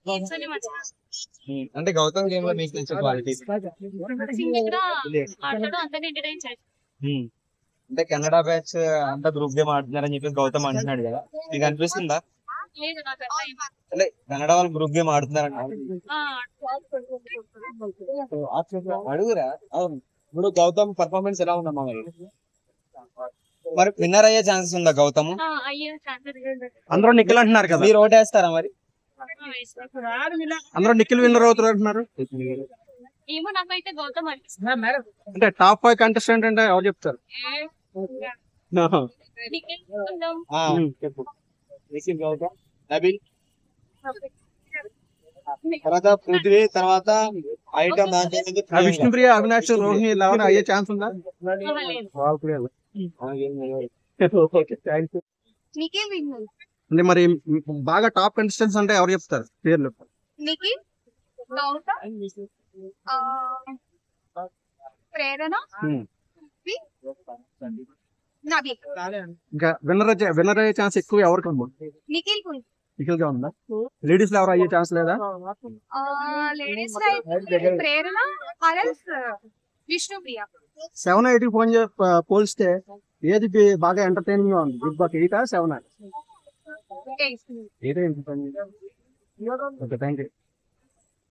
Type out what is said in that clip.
Games మంచిగా అంటే Gautam game లో మీకు నచ్చే క్వాలిటీస్? సింగిల్ గా ఆడతాడు, అందరిని ఎంటర్టైన్ చేస్తాడు. అంటే కెనడా బ్యాచ్ అంతా గ్రూప్ గేమ్ ఆడుతున్నారని చెప్పేసి గౌతమ్ అంటున్నాడు కదా, మీకు అనిపిస్తుందా? లేదు నాకు అట్లా అంటే కెనడా వాళ్ళు గ్రూప్ గేమ్ ఆడుతున్నారంట. అడుగురా. అవును. ఇప్పుడు గౌతమ్ పర్ఫార్మెన్స్ ఎలా ఉందమ్మా మరి? మరి విన్నర్ అయ్యే ఛాన్సెస్ ఉందా గౌతమ్? అయ్యే ఛాన్సెస్ అందరూ నిఖిల్ అంటున్నారు కదా, మీరు ఓటేస్తారా మరి? అందరూ నిఖిల్ విన్నర్ అవుతారు అంటున్నారు. ఏమో నాకైతే గౌతమ్ అనిపిస్తుంది. అంటే టాప్ 5 కంటెస్టెంట్ అంటే ఎవరు చెప్తారు? నిఖిల్, గౌతమ్, చెప్పు. నిఖిల్, గౌతమ్, నబీల్, తర్వాత పృథ్వీ, తర్వాత ఐటమ్ విష్ణుప్రియ, అవినాష్, రోహిణి ఎవరు అయ్యే ఛాన్స్ ఉందా? లేదు. నిఖిల్ విన్నర్. అంటే మరి బాగా టాప్ కంటెస్టెంట్స్ అంటే ఎవరు చెప్తారు పేర్లు? నిఖిల్, గౌతమ్, ప్రేరణ, నబీల్. ఇంకా విన్నర్ అయ్యే ఛాన్స్ ఎక్కువ ఎవరికి ఉంది? నిఖిల్ గా ఉందా? లేడీస్ లో ఎవరు అయ్యే ఛాన్స్ లేదా? లేడీస్ ప్రేరణ, విష్ణుప్రియ. 7, 8 పోల్స్తే ఏది బాగా ఎంటర్టైనింగ్ గా ఉంది? Bigg Boss 8 7? 8 entertaining. Okay, thank you.